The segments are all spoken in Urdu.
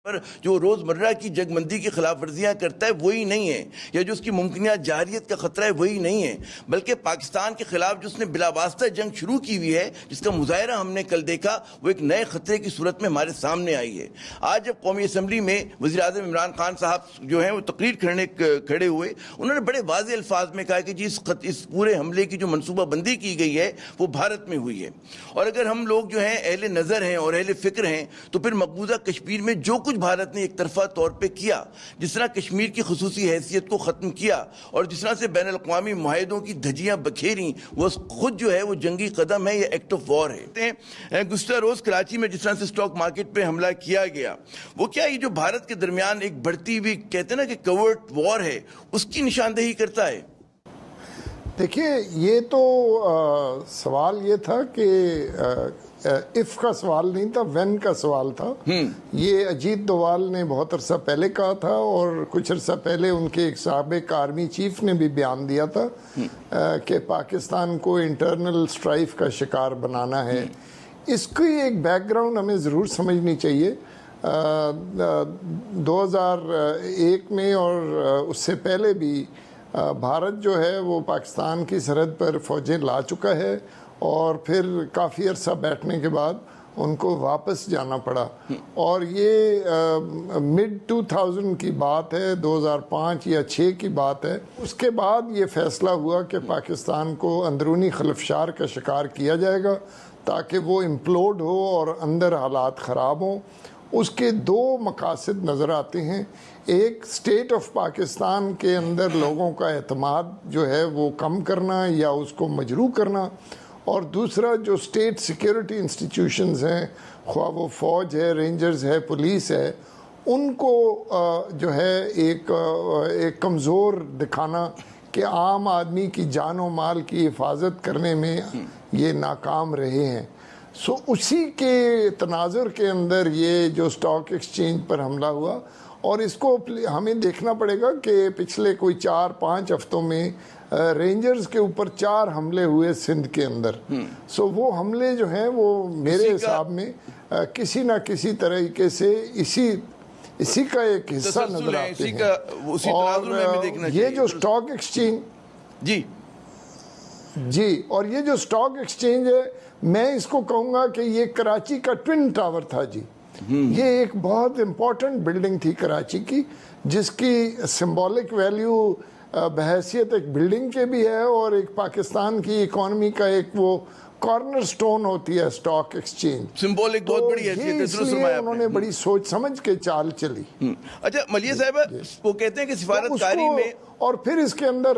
پر جو روزمرہ کی جگمندی کی خلاف ورزیاں کرتا ہے وہی نہیں ہے، یا جو اس کی ممکنہ جارحیت کا خطرہ ہے وہی نہیں ہے، بلکہ پاکستان کے خلاف جو اس نے بلا واسطہ جنگ شروع کی ہوئی ہے، جس کا مظاہرہ ہم نے کل دیکھا، وہ ایک نئے خطرے کی صورت میں ہمارے سامنے آئی ہے۔ آج جب قومی اسمبلی میں وزیر اعظم عمران خان صاحب جو ہیں وہ تقریر کھڑے ہوئے، انہوں نے بڑے واضح الفاظ میں کہا کہ جی اس پورے حملے کی جو منصوبہ بندی کی گئی ہے وہ بھارت میں ہوئی ہے، اور اگر ہم لوگ جو ہیں اہل نظر ہیں اور اہل فکر ہیں تو پھر مقبوضہ کشمیر میں جو کچھ بھارت نے ایک طرفہ طور پہ کیا، جس طرح کشمیر کی خصوصی حیثیت کو ختم کیا اور جس طرح سے بین الاقوامی معاہدوں کی دھجیاں بکھیریں، وہ خود جو ہے وہ جنگی قدم ہے، یہ ایکٹ آف وار ہے۔ گزشتہ روز کراچی میں جس طرح سے سٹاک مارکیٹ پہ حملہ کیا گیا، وہ کیا یہ جو بھارت کے درمیان ایک بڑھتی ہوئی کہتے ہیں نا کہ کوورٹ وار ہے، اس کی نشاندہی کرتا ہے؟ دیکھیے، یہ تو سوال یہ تھا کہ اف کا سوال نہیں تھا، وین کا سوال تھا۔ یہ اجیت دوال نے بہت عرصہ پہلے کہا تھا، اور کچھ عرصہ پہلے ان کے ایک سابق آرمی چیف نے بھی بیان دیا تھا کہ پاکستان کو انٹرنل سٹرائف کا شکار بنانا ہے۔ اس کی ایک بیک گراؤنڈ ہمیں ضرور سمجھنی چاہیے۔ 2001 میں اور اس سے پہلے بھی بھارت جو ہے وہ پاکستان کی سرحد پر فوجیں لا چکا ہے، اور پھر کافی عرصہ بیٹھنے کے بعد ان کو واپس جانا پڑا، اور یہ مڈ 2000 کی بات ہے، 2005 یا 2006 کی بات ہے۔ اس کے بعد یہ فیصلہ ہوا کہ پاکستان کو اندرونی خلفشار کا شکار کیا جائے گا تاکہ وہ امپلوڈ ہو اور اندر حالات خراب ہوں۔ اس کے دو مقاصد نظر آتے ہیں، ایک اسٹیٹ آف پاکستان کے اندر لوگوں کا اعتماد جو ہے وہ کم کرنا یا اس کو مجروح کرنا، اور دوسرا جو اسٹیٹ سیکیورٹی انسٹیٹیوشنز ہیں، خواہ وہ فوج ہے، رینجرز ہے، پولیس ہے، ان کو جو ہے ایک کمزور دکھانا کہ عام آدمی کی جان و مال کی حفاظت کرنے میں یہ ناکام رہے ہیں۔ اسی کے تناظر کے اندر یہ جو سٹاک ایکسچینج پر حملہ ہوا، اور اس کو ہمیں دیکھنا پڑے گا کہ پچھلے کوئی 4-5 ہفتوں میں رینجرز کے اوپر 4 حملے ہوئے سندھ کے اندر۔ وہ حملے جو ہیں وہ میرے حساب میں کسی نہ کسی طریقے سے اسی کا ایک حصہ نظر آتے ہیں۔ اور یہ جو سٹاک ایکسچینج اور یہ جو سٹاک ایکسچینج ہے، میں اس کو کہوں گا کہ یہ کراچی کا ٹوین ٹاور تھا جی۔ یہ ایک بہت امپورٹنٹ بلڈنگ تھی کراچی کی، جس کی سمبولک ویلیو بحیثیت ایک بلڈنگ کے بھی ہے، اور ایک پاکستان کی اکانومی کا ایک وہ کارنر سٹون ہوتی ہے سٹاک ایکسچینج، سمبولک بہت بڑی حیثیت ہے۔ اس لیے انہوں نے بڑی سوچ سمجھ کے چال چلی۔ اچھا ملیح صاحبہ، وہ کہتے ہیں کہ سفارتکاری میں، اور پھر اس کے اندر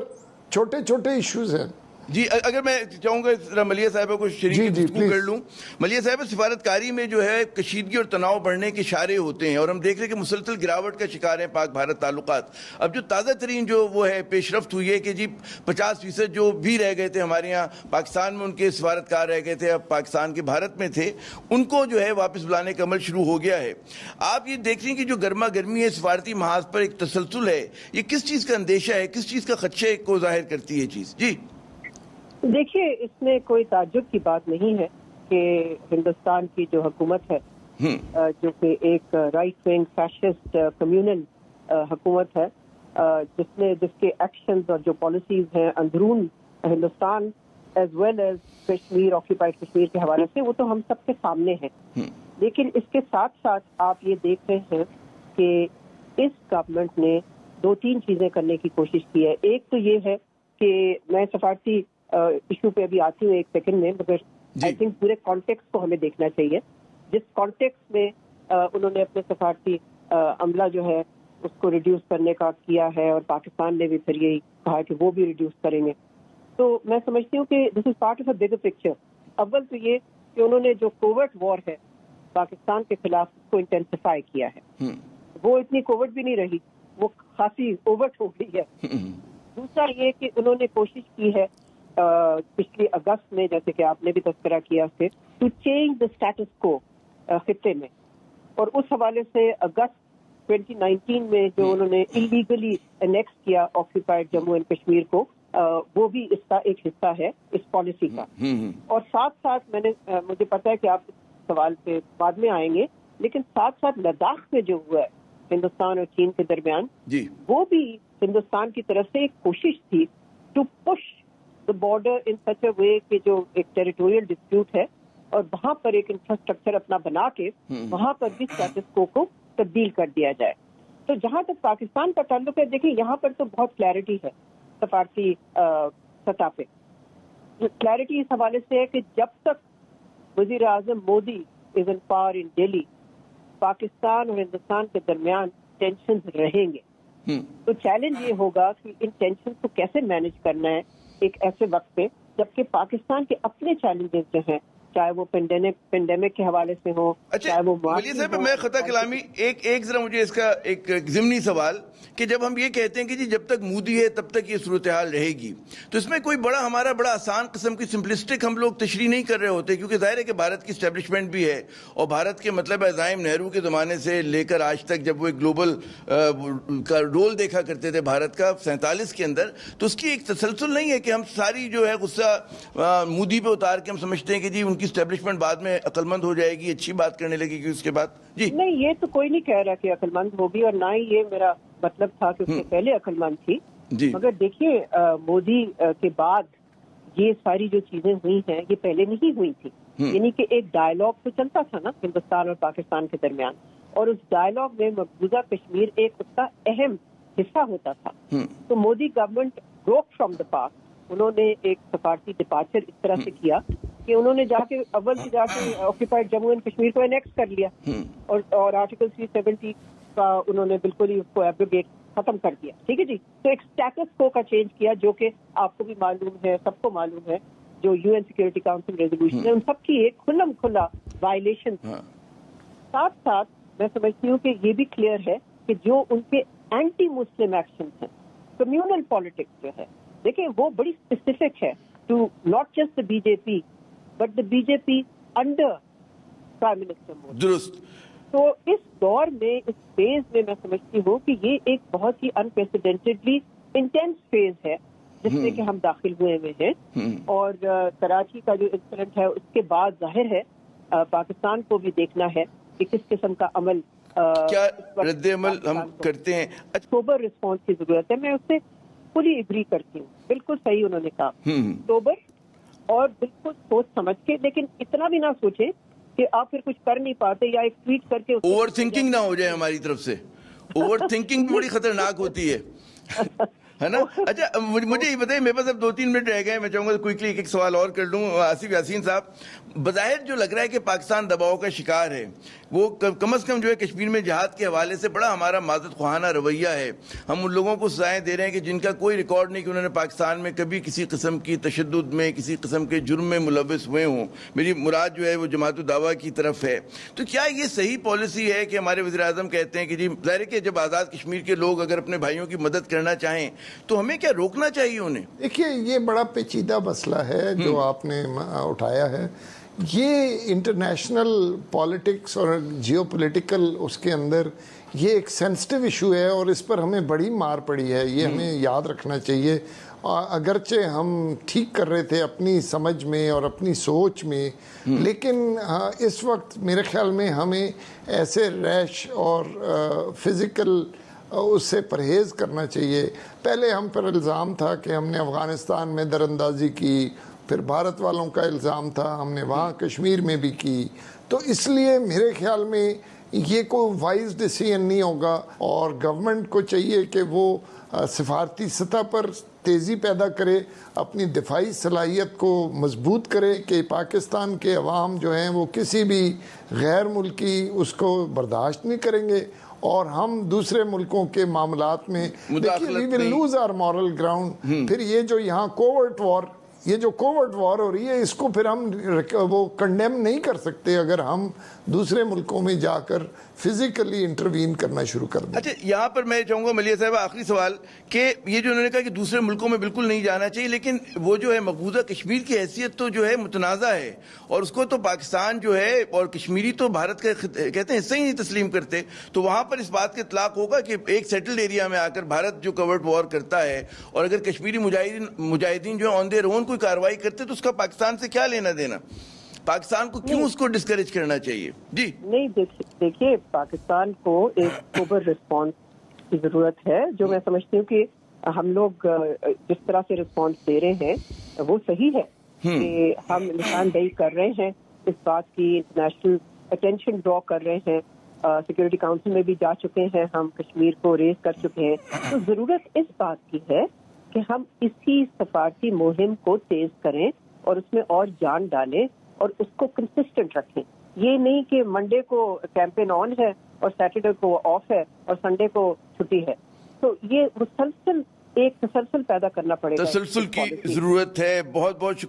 چھوٹے چھوٹے ایشوز ہیں۔ جی اگر میں چاہوں گا ذرا ملیح صاحبہ کو شریک گفتگو کر لوں۔ ملیح صاحبہ، سفارتکاری میں جو ہے کشیدگی اور تناؤ بڑھنے کے اشارے ہوتے ہیں، اور ہم دیکھ رہے ہیں کہ مسلسل گراوٹ کا شکار ہیں پاک بھارت تعلقات۔ اب جو تازہ ترین جو وہ ہے پیش رفت ہوئی ہے کہ جی 50% جو بھی رہ گئے تھے ہمارے یہاں پاکستان میں، ان کے سفارتکار رہ گئے تھے، اب پاکستان کے بھارت میں تھے، ان کو جو ہے واپس بلانے کا عمل شروع ہو گیا ہے۔ آپ یہ دیکھ رہے ہیں کہ جو گرما گرمی ہے سفارتی محاذ پر ایک تسلسل ہے، یہ کس چیز کا اندیشہ ہے، کس چیز کا خدشے کو ظاہر کرتی ہے چیز؟ جی دیکھیے، اس میں کوئی تعجب کی بات نہیں ہے کہ ہندوستان کی جو حکومت ہے، جو کہ ایک رائٹ ونگ فیشسٹ کمیونل حکومت ہے، جس کے ایکشنز اور جو پالیسیز ہیں اندرون Hindustan as well as Kashmir, occupied Kashmir کے حوالے سے، وہ تو ہم سب کے سامنے ہیں۔ لیکن اس کے ساتھ ساتھ آپ یہ دیکھ رہے ہیں کہ اس گورنمنٹ نے 2-3 چیزیں کرنے کی کوشش کی ہے۔ ایک تو یہ ہے کہ میں سفارتی ایشو پہ ابھی آتی ہوں ایک سیکنڈ میں، مگر آئی تھنک پورے کانٹیکسٹ کو ہمیں دیکھنا چاہیے۔ جس کانٹیکسٹ میں انہوں نے اپنے سفارتی عملہ جو ہے اس کو ریڈیوس کرنے کا کیا ہے، اور پاکستان نے بھی پھر یہی کہا کہ وہ بھی ریڈیوس کریں گے، تو میں سمجھتی ہوں کہ this is part of a bigger picture. اول تو یہ کہ انہوں نے جو کوورٹ وار ہے پاکستان کے خلاف، اس کو انٹینسیفائی کیا ہے۔ وہ اتنی کوورٹ بھی نہیں رہی، وہ خاصی اوورٹ ہو گئی ہے۔ دوسرا یہ کہ انہوں نے کوشش کی ہے پچھلی اگست میں، جیسے کہ آپ نے بھی تذکرہ کیا سے، ٹو چینج دا اسٹیٹس کو خطے میں، اور اس حوالے سے اگست 2019 میں جو انہوں نے انلیگلی انیکس کیا آکیوپائڈ جموں اینڈ کشمیر کو، وہ بھی اس کا ایک حصہ ہے اس پالیسی کا۔ اور ساتھ ساتھ مجھے پتا ہے کہ آپ اس سوال پہ بعد میں آئیں گے، لیکن ساتھ ساتھ لداخ میں جو ہوا ہے ہندوستان اور چین کے درمیان جی وہ بھی ہندوستان کی طرف سے ایک کوشش تھی ٹو پش دا بارڈر ان سچ اے وے کہ جو ایک ٹیریٹوریل ڈسپیوٹ ہے اور وہاں پر ایک انفراسٹرکچر اپنا بنا کے وہاں پر بھی اسٹیٹس کو تبدیل کر دیا جائے. تو جہاں تک پاکستان کا تعلق ہے دیکھیں یہاں پر تو بہت کلیئرٹی ہے سفارتی سطح پہ. کلیئرٹی اس حوالے سے ہے کہ جب تک وزیر اعظم مودی از ان پاور ان دہلی پاکستان اور ہندوستان کے درمیان ٹینشنز رہیں گے. تو چیلنج یہ ہوگا کہ ان ٹینشنز کو کیسے مینج کرنا ہے ایک ایسے وقت پہ جبکہ پاکستان کے اپنے چیلنجز جو ہیں چاہے وہ پینڈیمک کے حوالے سے ہو چاہے وہ ولی صاحب میں خطا کلامی ایک ذرا مجھے اس کا ایک ضمنی سوال کہ جب ہم یہ کہتے ہیں کہ جی جب تک مودی ہے تب تک یہ صورتحال رہے گی تو اس میں کوئی ہمارا بڑا آسان قسم کی سمپلسٹک ہم لوگ تشریح نہیں کر رہے ہوتے کیونکہ ظاہر ہے کہ بھارت کی اسٹیبلشمنٹ بھی ہے اور بھارت کے مطلب عزائم نہرو کے زمانے سے لے کر آج تک جب وہ ایک گلوبل کا رول دیکھا کرتے تھے بھارت کا 47 کے اندر تو اس کی ایک تسلسل نہیں ہے کہ ہم ساری جو ہے غصہ مودی پہ اتار کے ہم سمجھتے ہیں کہ جی ان کی اسٹیبلشمنٹ بعد میں عقل مند ہو جائے گی اچھی بات کرنے لگے گی اس کے بعد. جی نہیں یہ تو کوئی نہیں کہہ رہا کہ عقل مند ہوگی اور نہ ہی یہ میرا مطلب تھا کہ اس سے پہلے عقل مند تھی. مگر دیکھیے مودی کے بعد یہ ساری جو چیزیں ہوئی ہیں یہ پہلے نہیں ہوئی تھی. یعنی کہ ایک ڈائلاگ تو چلتا تھا نا ہندوستان اور پاکستان کے درمیان اور اس ڈائلاگ میں مقبوضہ کشمیر ایک اس کا اہم حصہ ہوتا تھا. تو Modi government broke from the past. انہوں نے ایک سفارتی ڈپارچر اس طرح سے کیا کہ انہوں نے جا کے آکوپائڈ جموں اینڈ کشمیر کو انیکس کر لیا اور آرٹیکل 370 کا انہوں نے بالکل ہی اس کو ایبروگیٹ ختم کر دیا. ٹھیک ہے جی. تو ایک اسٹیٹس کو کا چینج کیا جو کہ آپ کو بھی معلوم ہے سب کو معلوم ہے جو U N security council resolution ہے ان سب کی ایک کھلم کھلا وائلیشن تھی. ساتھ ساتھ میں سمجھتی ہوں کہ یہ بھی کلیئر ہے کہ جو ان کے اینٹی مسلم ایکشن ہیں کمیونل پالیٹکس جو ہے دیکھیں وہ بڑی اسپیسیفک ہے to not just the B J P but the B J P under prime minister Modi. درست. تو اس دور میں اس فیز میں میں سمجھتی ہوں کہ یہ ایک بہت ہی انپریسیڈنٹڈلی انٹینس فیز ہے جس میں کہ ہم داخل ہوئے ہوئے ہیں اور کراچی کا جو انسیڈنٹ ہے اس کے بعد ظاہر ہے پاکستان کو بھی دیکھنا ہے کہ کس قسم کا عمل کیا رد عمل ہم کرتے ہیں. سوبر رسپانس کی ضرورت ہے. میں اس سے فلی ایگری کرتی ہوں. بالکل صحیح انہوں نے کہا سوبر اور بالکل سوچ سمجھ کے لیکن اتنا بھی نہ سوچے کہ آپ پھر کچھ کر نہیں پاتے یا ایک ٹویٹ کر کے اوور تھنکنگ نہ ہو جائے ہماری طرف سے. اوور تھنکنگ بھی بڑی خطرناک ہوتی ہے نا. اچھا مجھے یہ بتائیے میرے پاس اب 2-3 منٹ رہ گئے میں چاہوں گا کوئکلی ایک سوال اور کر لوں. آصف یاسین صاحب بظاہر جو لگ رہا ہے کہ پاکستان دباؤ کا شکار ہے وہ کم از کم جو ہے کشمیر میں جہاد کے حوالے سے بڑا ہمارا معذرت خواہانہ رویہ ہے. ہم ان لوگوں کو سزائیں دے رہے ہیں کہ جن کا کوئی ریکارڈ نہیں کہ انہوں نے پاکستان میں کبھی کسی قسم کی تشدد میں کسی قسم کے جرم میں ملوث ہوئے ہوں. میری مراد جو ہے وہ جماعت الدعوہ کی طرف ہے. تو کیا یہ صحیح پالیسی ہے کہ ہمارے وزیر اعظم کہتے ہیں کہ جی ظاہر ہے کہ جب آزاد کشمیر کے لوگ اگر اپنے بھائیوں کی مدد کرنا چاہیں تو ہمیں کیا روکنا چاہیے انہیں؟ دیکھیے یہ بڑا پیچیدہ مسئلہ ہے جو آپ نے اٹھایا ہے. یہ انٹرنیشنل پالیٹکس اور جیو پولیٹیکل اس کے اندر یہ ایک سینسٹیو ایشو ہے اور اس پر ہمیں بڑی مار پڑی ہے. یہ ہمیں یاد رکھنا چاہیے. اگرچہ ہم ٹھیک کر رہے تھے اپنی سمجھ میں اور اپنی سوچ میں لیکن اس وقت میرے خیال میں ہمیں ایسے ریش اور فزیکل اس سے پرہیز کرنا چاہیے. پہلے ہم پر الزام تھا کہ ہم نے افغانستان میں دراندازی کی پھر بھارت والوں کا الزام تھا ہم نے وہاں کشمیر میں بھی کی. تو اس لیے میرے خیال میں یہ کوئی وائز ڈیسیژن نہیں ہوگا اور گورنمنٹ کو چاہیے کہ وہ سفارتی سطح پر تیزی پیدا کرے اپنی دفاعی صلاحیت کو مضبوط کرے کہ پاکستان کے عوام جو ہیں وہ کسی بھی غیر ملکی اس کو برداشت نہیں کریں گے اور ہم دوسرے ملکوں کے معاملات میں دیکھیے we will lose our moral ground. پھر یہ جو یہاں کوورٹ وار ہو رہی ہے اس کو پھر ہم وہ کنڈیم نہیں کر سکتے اگر ہم دوسرے ملکوں میں جا کر فزیکلی انٹروین کرنا شروع کر دیں. اچھا یہاں پر میں چاہوں گا ملیح صاحب آخری سوال کہ یہ جو انہوں نے کہا کہ دوسرے ملکوں میں بالکل نہیں جانا چاہیے لیکن وہ جو ہے مقبوضہ کشمیر کی حیثیت تو جو ہے متنازع ہے اور اس کو تو پاکستان جو ہے اور کشمیری تو بھارت کا کہتے ہیں حصہ ہی نہیں تسلیم کرتے. تو وہاں پر اس بات کا اطلاق ہوگا کہ ایک سیٹلڈ ایریا میں آ کر بھارت جو کورٹ وار کرتا ہے اور اگر کشمیری مجاہدین جو آن دیئر اون کوئی کارروائی کرتے تو اس کا پاکستان سے کیا لینا دینا؟ پاکستان کو کیوں اس کو ڈسکریج کرنا چاہیے؟ جی نہیں، دیکھیے پاکستان کو ایک سوبر رسپانس کی ضرورت ہے، جو میں سمجھتی ہوں کہ ہم لوگ جس طرح سے رسپانس دے رہے ہیں وہ صحیح ہے کہ ہم نشاندہی کر رہے ہیں اس بات کی، انٹرنیشنل اٹینشن ڈرا کر رہے ہیں، سیکورٹی کاؤنسل میں بھی جا چکے ہیں، ہم کشمیر کو ریز کر چکے ہیں. تو ضرورت اس بات کی ہے کہ ہم اسی سفارتی مہم کو تیز کریں اور اس میں اور جان ڈالیں اور اس کو کنسسٹنٹ رکھیں. یہ نہیں کہ منڈے کو کیمپین آن ہے اور سیٹرڈے کو آف ہے اور سنڈے کو چھٹی ہے. تو یہ مسلسل ایک تسلسل پیدا کرنا پڑے گا. تسلسل کی ضرورت ہے. بہت بہت شکریہ.